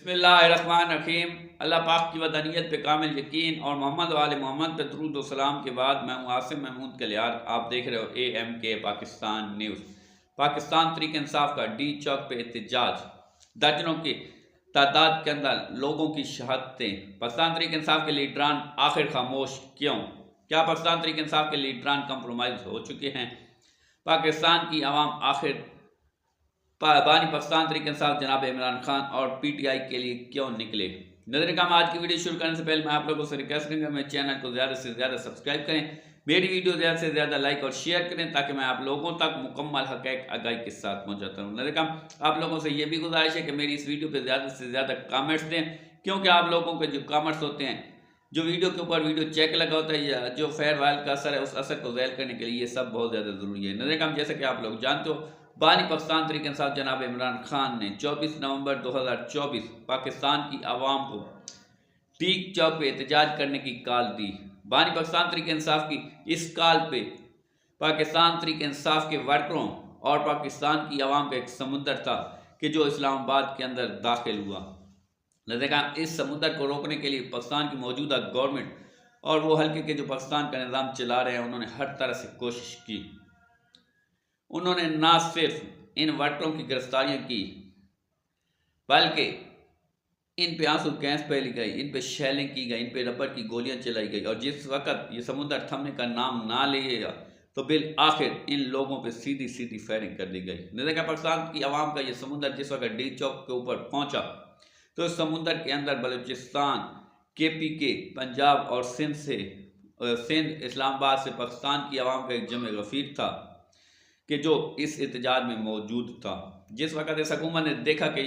बिस्मिल्लाहिर्रहमानिर्रहीम। अल्लाह पाक की वदानियत पे कामिल यकीन और मोहम्मद वाले मोहम्मद पे दरूद व सलाम के बाद मैं हूँ आसिम महमूद कलियार। आप देख रहे हो AMK पाकिस्तान न्यूज़। पाकिस्तान तहरीक इंसाफ का डी चौक पे एहतजाज, दर्जनों की तादाद के अंदर लोगों की शहादतें। पाकिस्तान तहरीक इंसाफ के लीडरान आखिर खामोश क्यों? क्या पाकिस्तान तहरीक इंसाफ के लीडरान कंप्रोमाइज हो चुके हैं? पाकिस्तान की आवाम आखिर बानी पाकिस्तान तहरीक इंसाफ जनाब इमरान खान और PTI के लिए क्यों निकले? नजर काम आज की वीडियो शुरू करने से पहले मैं आप लोगों से रिक्वेस्ट करूंगा मेरे चैनल को ज़्यादा से ज़्यादा सब्सक्राइब करें, मेरी वीडियो ज़्यादा से ज़्यादा लाइक और शेयर करें ताकि मैं आप लोगों तक मुकम्मल हक़ आगाही के साथ पहुँचाता हूँ। नजर काम आप लोगों से ये भी गुजारिश है कि मेरी इस वीडियो पर ज़्यादा से ज़्यादा कमेंट्स दें, क्योंकि आप लोगों के जो कमेंट्स होते हैं, जो वीडियो के ऊपर वीडियो चेक लगा होता है या जो फेयर वायल का असर है, उस असर को ज़ैल करने के लिए ये सब बहुत ज़्यादा ज़रूरी है। नजर काम जैसे कि आप लोग जानते हो, बानी पाकिस्तान तहरीक इंसाफ जनाब इमरान खान ने 24 नवंबर 2024 पाकिस्तान की आवाम को टीक चौक पे एहतजाज करने की कॉल दी। बानी पाकिस्तान तहरीक इंसाफ की इस कॉल पे पाकिस्तान तहरीक इंसाफ के वर्करों और पाकिस्तान की आवाम का एक समुद्र था कि जो इस्लामाबाद के अंदर दाखिल हुआ। लज़ेकान इस समुद्र को रोकने के लिए पाकिस्तान की मौजूदा गवर्नमेंट और वो हल्के के जो पाकिस्तान का निज़ाम चला रहे हैं, उन्होंने हर तरह से कोशिश की। उन्होंने ना सिर्फ इन वर्करों की गिरफ्तारियां की, बल्कि इन पे आंसू गैस फैली गई, इन पे शेलिंग की गई, इन पे रबर की गोलियां चलाई गई। और जिस वक्त ये समुद्र थमने का नाम ना लिएगा तो बिल आखिर इन लोगों पे सीधी सीधी फायरिंग कर दी गई। नजर का पाकिस्तान की आवाम का ये समुद्र जिस वक्त डी चौक के ऊपर पहुंचा तो इस समुद्र के अंदर बलूचिस्तान, KPK, पंजाब और सिंध इस्लामाबाद से पाकिस्तान की आवाम का एक जमे गफीर था कि जो इस एहतजाज में मौजूद था। जिस वक्त इस हुकूमत ने देखा कि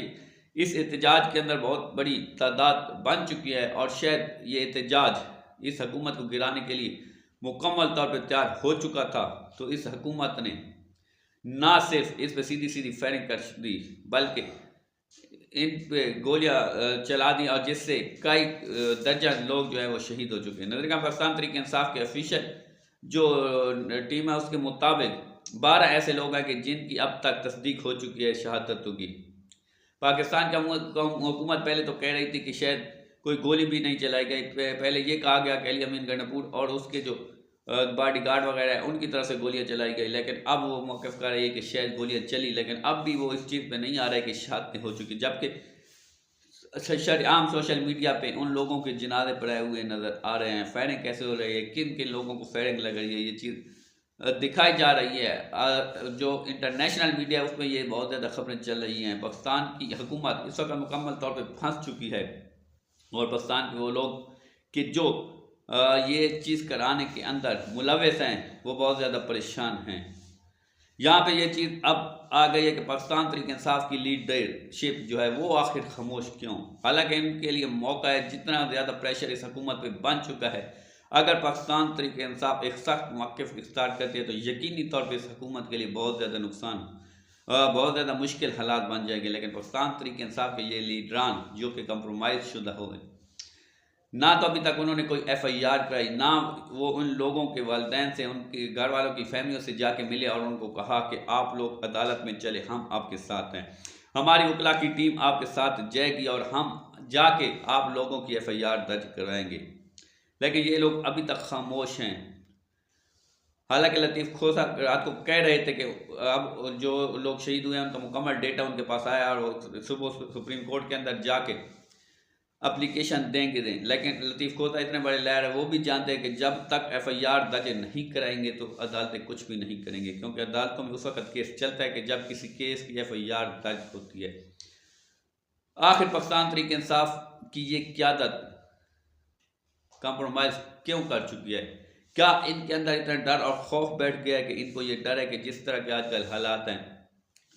इस एहतजाज के अंदर बहुत बड़ी तादाद बन चुकी है और शायद ये एहतजाज इस हुकूमत को गिराने के लिए मुकम्मल तौर पर तैयार हो चुका था, तो इस हुकूमत ने ना सिर्फ इस पर सीधी सीधी फायरिंग कर दी, बल्कि इन पे गोलियां चला दी और जिससे कई दर्जन लोग जो है वो शहीद हो चुके हैं। नजर का पाकिस्तान तहरीक इंसाफ के ऑफिशियल जो टीम है उसके मुताबिक 12 ऐसे लोग हैं कि जिनकी अब तक तस्दीक हो चुकी है शहादतों की। पाकिस्तान का हुकूमत पहले तो कह रही थी कि शायद कोई गोली भी नहीं चलाई गई। पहले ये कहा गया कि अली अमीन गंडापुर और उसके जो बॉडी गार्ड वगैरह है उनकी तरफ से गोलियां चलाई गई, लेकिन अब वो मौक़िफ़ कर रही है कि शायद गोलियां चली, लेकिन अब भी वो इस चीज़ पे नहीं आ रहा है कि शहादतें हो चुकी। जबकि आम सोशल मीडिया पे उन लोगों के जनाजे पड़े हुए नज़र आ रहे हैं। फायरिंग कैसे हो रही है, किन किन लोगों को फायरिंग लग रही है, ये चीज़ दिखाई जा रही है। जो इंटरनेशनल मीडिया है उसमें ये बहुत ज़्यादा खबरें चल रही हैं। पाकिस्तान की हुकूमत इस वक्त मुकम्मल तौर पर फंस चुकी है और पाकिस्तान के वो लोग कि जो ये चीज़ कराने के अंदर मुलविस हैं वो बहुत ज़्यादा परेशान हैं। यहाँ पे ये चीज़ अब आ गई है कि पाकिस्तान तहरीक इंसाफ की लीडरशिप जो है वो आखिर खामोश क्यों? हालांकि इनके लिए मौका है, जितना ज़्यादा प्रेशर इस हुकूमत पे बन चुका है, अगर पाकिस्तान तहरीक इंसाफ एक सख्त मौक़िफ़ इख्तियार करती है तो यकीनी तौर पर इस हुकूमत के लिए बहुत ज़्यादा नुकसान, बहुत ज़्यादा मुश्किल हालात बन जाएंगे। लेकिन पाकिस्तान तहरीक इंसाफ के ये लीडरान जो कि कंप्रोमाइज़ शुदा हुए, ना तो अभी तक उन्होंने कोई FIR कराई, ना वो उन लोगों के वालिदैन से, उनके घर वालों की फैमिलियों से जाके मिले और उनको कहा कि आप लोग अदालत में चले, हम आपके साथ हैं, हमारी वकला की टीम आपके साथ जाएगी और हम जाके आप लोगों की FIR दर्ज कराएंगे। लेकिन ये लोग अभी तक खामोश हैं। हालांकि लतीफ़ खोसा रात को कह रहे थे कि अब जो लोग शहीद हुए हैं उनका मुकम्मल डेटा उनके पास आया और सुबह सुप्रीम कोर्ट के अंदर जाके एप्लीकेशन देंगे। लेकिन लतीफ़ खोसा इतने बड़े लहर है, वो भी जानते हैं कि जब तक FIR दर्ज नहीं कराएंगे तो अदालतें कुछ भी नहीं करेंगे, क्योंकि अदालतों में उस वक्त केस चलता है कि जब किसी केस की FIR दर्ज होती है। आखिर पाकिस्तान तहरीक इंसाफ की ये क़यादत कंप्रोमाइज़ क्यों कर चुकी है? क्या इनके अंदर इतना डर और खौफ बैठ गया है कि इनको ये डर है कि जिस तरह के आजकल हालात हैं,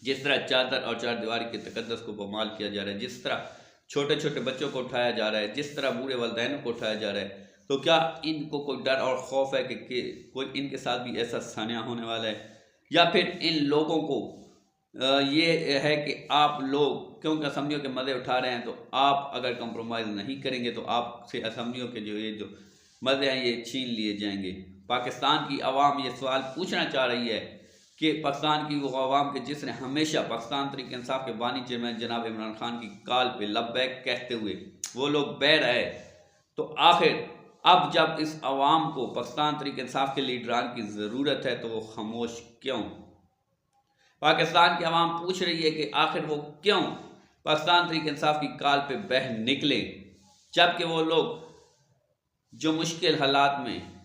जिस तरह चादर और चारदीवारी के तकद्दस को बमाल किया जा रहा है, जिस तरह छोटे छोटे बच्चों को उठाया जा रहा है, जिस तरह बूढ़े वालिदैनों को उठाया जा रहा है, तो क्या इनको कोई डर और खौफ है कि कोई इनके साथ भी ऐसा सानिया होने वाला है? या फिर इन लोगों को ये है कि आप लोग क्योंकि असम्बलियों के मज़े उठा रहे हैं, तो आप अगर कंप्रोमाइज़ नहीं करेंगे तो आपसे असम्बलियों के जो मज़े हैं ये छीन लिए जाएंगे। पाकिस्तान की आवाम ये सवाल पूछना चाह रही है कि पाकिस्तान की वो अवाम के जिसने हमेशा पाकिस्तान तहरीक इंसाफ के बानी चेयरमैन जनाब इमरान खान की कॉल पे लब्बैक कहते हुए वो लोग बैठ रहे, तो आखिर अब जब इस अवाम को पाकिस्तान तहरीक इंसाफ के लीडरान की ज़रूरत है तो वो खामोश क्यों? पाकिस्तान की अवाम पूछ रही है कि आखिर वो क्यों पाकिस्तान तहरीक इंसाफ की कॉल पे बह निकले, जबकि वो लोग जो मुश्किल हालात में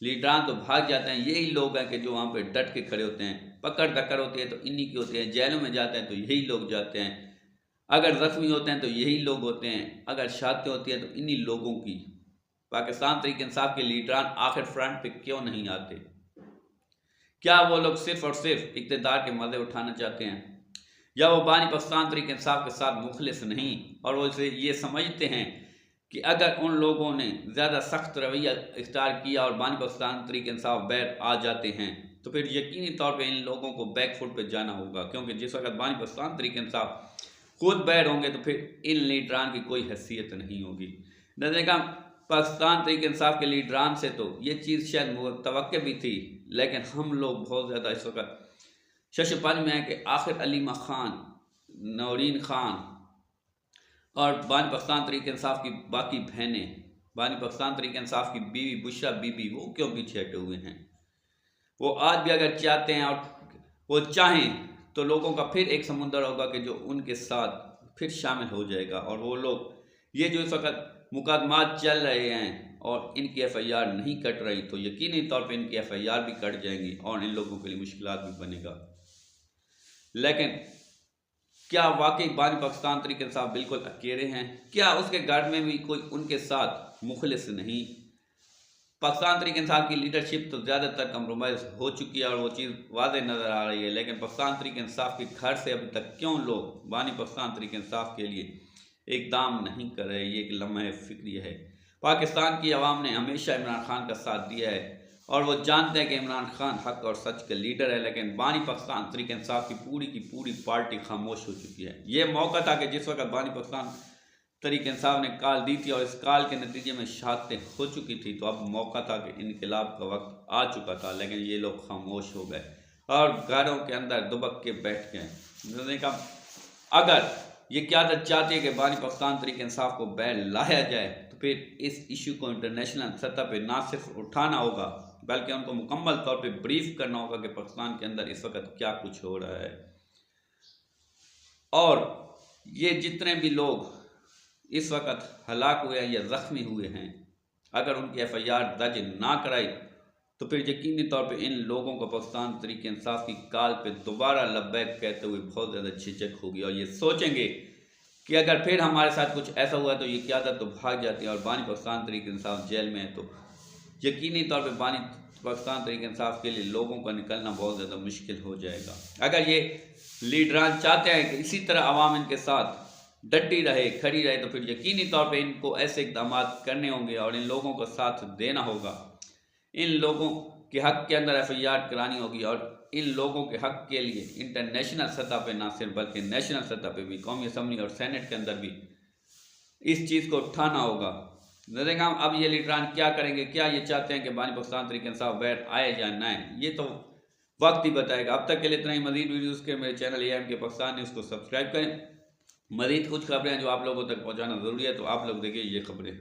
लीडरान तो भाग जाते हैं, यही लोग हैं कि जो वहाँ पे डट के खड़े होते हैं। पकड़ दकड़ होती है तो इन्हीं की होती है, जेलों में जाते हैं तो यही लोग जाते हैं, अगर ज़ख्मी होते हैं तो यही लोग होते हैं, अगर शादी होती है तो इन्हीं लोगों की। पाकिस्तान तहरीक इंसाफ के लीडरान आखिर फ्रंट पे क्यों नहीं आते? क्या वो लोग सिर्फ और सिर्फ इक़्तिदार के मज़े उठाना चाहते हैं, या वो बानी पाकिस्तान तहरीक इंसाफ के साथ मुखलिस नहीं और वो इसे ये समझते हैं कि अगर उन लोगों ने ज़्यादा सख्त रवैया इख्तियार किया और बानी पाकिस्तान तहरीक इंसाफ बैठ आ जाते हैं तो फिर यकीनी तौर पे इन लोगों को बैक फुट पे जाना होगा, क्योंकि जिस वक्त बानी पाकिस्तान तहरीक इंसाफ खुद बैठ होंगे तो फिर इन लीडरान की कोई हैसियत नहीं होगी। नज़र पाकिस्तान तहरीक इंसाफ के लीडरान से तो ये चीज़ शायद मुतवक्के भी थी, लेकिन हम लोग बहुत ज़्यादा इस वक्त शशपन में है कि आखिर अलीमा खान, नौरीन खान और बानी पाकिस्तान तहरीक इंसाफ की बाकी बहनें, बानी पाकिस्तान तहरीक इंसाफ की बीवी बुशरा बीबी, वो क्यों पीछे हटे हुए हैं? वो आज भी अगर चाहते हैं और वो चाहें तो लोगों का फिर एक समुंदर होगा कि जो उनके साथ फिर शामिल हो जाएगा, और वो लोग ये जो इस वक्त मुकदमात चल रहे हैं और इनकी FIR नहीं कट रही तो यकीनी तौर पे इनकी FIR भी कट जाएंगी और इन लोगों के लिए मुश्किलात भी बनेगा। लेकिन क्या वाकई बानी पाकिस्तान तहरीक इंसाफ बिल्कुल अकेले हैं? क्या उसके घर में भी कोई उनके साथ मुखलिस नहीं? पाकिस्तान तहरीक इंसाफ की लीडरशिप तो ज़्यादातर कंप्रोमाइज़ हो चुकी है और वो चीज़ वाज़ेह नज़र आ रही है, लेकिन पाकिस्तान तहरीक इंसाफ के घर से अभी तक क्यों लोग बानी पाकिस्तान तहरीक इंसाफ के लिए इकदाम नहीं कर रहे? ये एक लम्हा फ़िक्री है। पाकिस्तान की आवाम ने हमेशा इमरान खान का साथ दिया है और वो जानते हैं कि इमरान खान हक और सच के लीडर है, लेकिन बानी पाकिस्तान तहरीक इंसाफ की पूरी पार्टी खामोश हो चुकी है। ये मौका था कि जिस वक्त बानी पाकिस्तान तहरीक इंसाफ ने कॉल दी थी और इस कॉल के नतीजे में शहादतें हो चुकी थी, तो अब मौका था कि इनकलाब का वक्त आ चुका था, लेकिन ये लोग खामोश हो गए और घरों के अंदर दुबक के बैठ गए। उन्होंने कहा अगर ये क़यादत चाहती है कि बानी पाकिस्तान तहरीक इंसाफ को बैल लाया जाए तो फिर इस इशू को इंटरनेशनल सतह पर ना सिर्फ उठाना होगा बल्कि उनको मुकम्मल तौर पे ब्रीफ करना होगा कि पाकिस्तान के अंदर इस वक्त क्या कुछ हो रहा है। और ये जितने भी लोग इस वक्त हलाक हुए हैं या ज़ख्मी हुए हैं, अगर उनकी FIR दर्ज ना कराई तो फिर यकीनी तौर पे इन लोगों को पाकिस्तान तहरीक इंसाफ की कॉल पे दोबारा लब्बैक कहते हुए बहुत ज़्यादा झिझक होगी और ये सोचेंगे कि अगर फिर हमारे साथ कुछ ऐसा हुआ तो ये क़यादत तो भाग जाती है और बानी पाकिस्तान तहरीक इंसाफ जेल में है, तो यकीनी तौर पे बानी पाकिस्तान तहरीक इंसाफ के लिए लोगों का निकलना बहुत ज़्यादा मुश्किल हो जाएगा। अगर ये लीडरान चाहते हैं कि इसी तरह आवाम इनके साथ डटी रहे, खड़ी रहे, तो फिर यकीनी तौर पे इनको ऐसे इक़दाम करने होंगे और इन लोगों को साथ देना होगा। इन लोगों के हक़ के अंदर FIR करानी होगी और इन लोगों के हक़ के लिए इंटरनेशनल सतह पे ना सिर्फ बल्कि नेशनल सतह पे भी, कौमी असम्बली और सेनेट के अंदर भी इस चीज़ को उठाना होगा। नज़र अब ये लीडरान क्या करेंगे? क्या ये चाहते हैं कि बानी पाकिस्तान तहरीक इंसाफ बैठ आए या ना आए? ये तो वक्त ही बताएगा। अब तक के लिए इतना ही। मज़ीद वीडियोज़ के मेरे चैनल AMK पाकिस्तान न्यूज़ को सब्सक्राइब करें। मज़ीद कुछ खबरें जो आप लोगों तक पहुँचाना ज़रूरी है, तो आप लोग देखिए ये खबरें।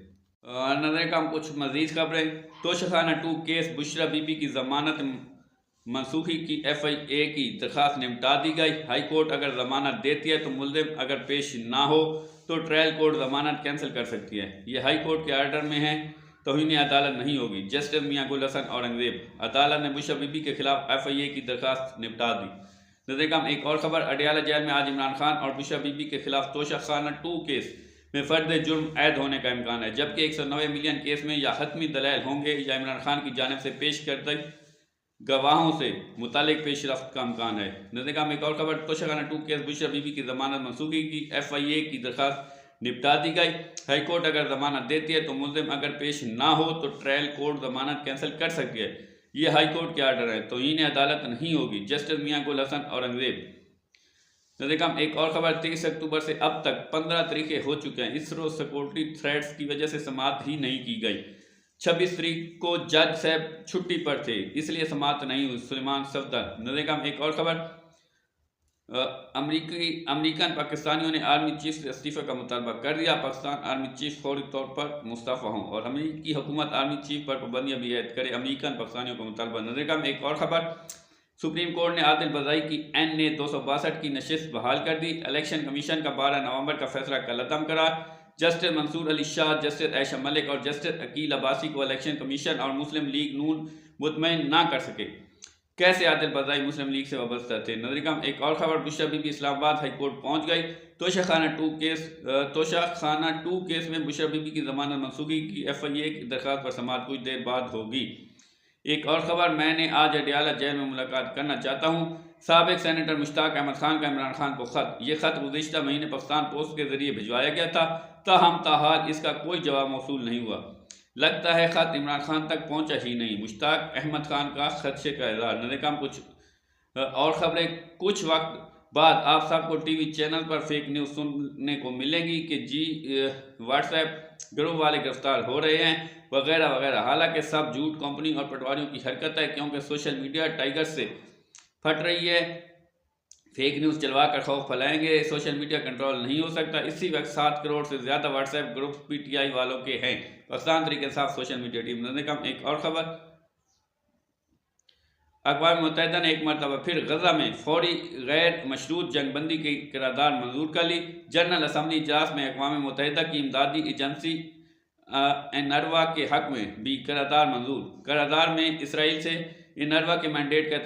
नज़र कुछ मज़ीद खबरें। तोशाखाना 2 केस बुशरा बीबी की ज़मानत मनसूखी की FIA की दरख्वास्त निपटा दी गई। हाई कोर्ट अगर ज़मानत देती है तो मुल्ज़िम अगर पेश ना हो तो ट्रायल कोर्ट ज़मानत कैंसिल कर सकती है। ये हाई कोर्ट के आर्डर में है, तौहीन अदालत नहीं होगी। जस्टिस मियां गुल हसन औरंगज़ेब। अदालत ने बुशरा बीबी के खिलाफ FIA की दरख्वास्त निपटा दी। नज़र एक और खबर। अडियाला जेल में आज इमरान खान और बुशरा बीबी के खिलाफ तोशाखाना 2 केस में फ़र्द जुर्म ऐद होने का इम्कान है, जबकि 190 मिलियन केस में या हतमी दलाइल होंगे या इमरान खान की जानिब से पेश करते गवाहों से मुतालिक पेशरफ्त का इम्कान है। नज़र एक और खबर। तोशाखाना 2 केस बुशरा बीबी की ज़मानत मनसूखी की FIA की दरख्वास्त निपटा दी गई। हाई कोर्ट अगर ज़मानत देती है तो मुल्ज़िम अगर पेश ना हो तो ट्रायल कोर्ट ज़मानत कैंसिल कर सकती है। ये हाई कोर्ट के आर्डर है, तौहीन अदालत नहीं होगी। जस्टिस मियां गुल हसन औरंगज़ेब। नज़र एक और खबर। 30 अक्टूबर से अब तक 15 तरीके हो चुके हैं। इसरो सिक्योरिटी थ्रेट्स की वजह से समाअत ही नहीं की गई। 26 तारीख को जज साहब छुट्टी पर थे, इसलिए समाअत नहीं हुई। सुलेमान सफदर। नज़र एक और खबर, अमेरिकन पाकिस्तानियों ने आर्मी चीफ से इस्तीफे का मुतालबा कर दिया। पाकिस्तान आर्मी चीफ फौरी तौर पर मुस्तफ़ा हों और अमेरिकी हुकूमत आर्मी चीफ पर पाबंदियां भी ऐड करे, अमेरिकन पाकिस्तानियों का मुतालबा। नज़र एक और खबर, सुप्रीम कोर्ट ने आदिल बदाई की NA 262 की नशिस्त बहाल कर दी। इलेक्शन कमीशन का 12 नवंबर का फैसला कलअदम करा। जस्टिस मंसूर अली शाह, जस्टिस आयशा मलिक और जस्टिस अकील अब्बासी को इलेक्शन कमीशन और मुस्लिम लीग नून मुतमईन ना कर सके। कैसे आदिल बदाई मुस्लिम लीग से वाबस्ता थे। नजरिकम एक और खबर, बुशरा बीबी इस्लामाबाद हाई कोर्ट पहुंच गई। तोशाखाना टू केस में बुशरा बीबी की जमानत मनसूखी की FIA की दरखास्त पर समाअत कुछ देर बाद होगी। एक और खबर, मैंने आज अडियाला जेल में मुलाकात करना चाहता हूँ। साबिक सेनेटर मुश्ताक अहमद खान का इमरान खान को खत। ये खत गुज़िश्ता महीने पाकिस्तान पोस्ट के जरिए भिजवाया गया था, ताहम ताहाल इसका कोई जवाब मौसूल नहीं हुआ। लगता है खत इमरान खान तक पहुंचा ही नहीं। मुश्ताक अहमद खान का खदशे का इजहार। नज़र कुछ और खबरें, कुछ वक्त बाद आप सबको TV चैनल पर फेक न्यूज़ सुनने को मिलेगी कि जी WhatsApp ग्रुप वाले गिरफ्तार हो रहे हैं वगैरह वगैरह। हालांकि सब झूठ कंपनी और पटवारियों की हरकत है, क्योंकि सोशल मीडिया टाइगर से फट रही है। फेक न्यूज़ चलवा कर खौफ फैलाएंगे, सोशल मीडिया कंट्रोल नहीं हो सकता। इसी वक्त 7 करोड़ से ज़्यादा WhatsApp ग्रुप PTI वालों के हैं। पाकिस्तान तरीके इंसाफ सोशल मीडिया टीम। नज़र एक और खबर, अक़वाम मुत्तहिदा ने एक मरतबा फिर गजा में फौरी गैर मशरूत जंगबंदी की करारदाद मंजूर कर ली। जनरल असम्बली इजलास में अक़वाम मुत्तहिदा की इमदादी एजेंसी UNRWA के हक में भी करारदाद मंजूर। करारदाद में इसराइल से UNRWA के मैंडेट का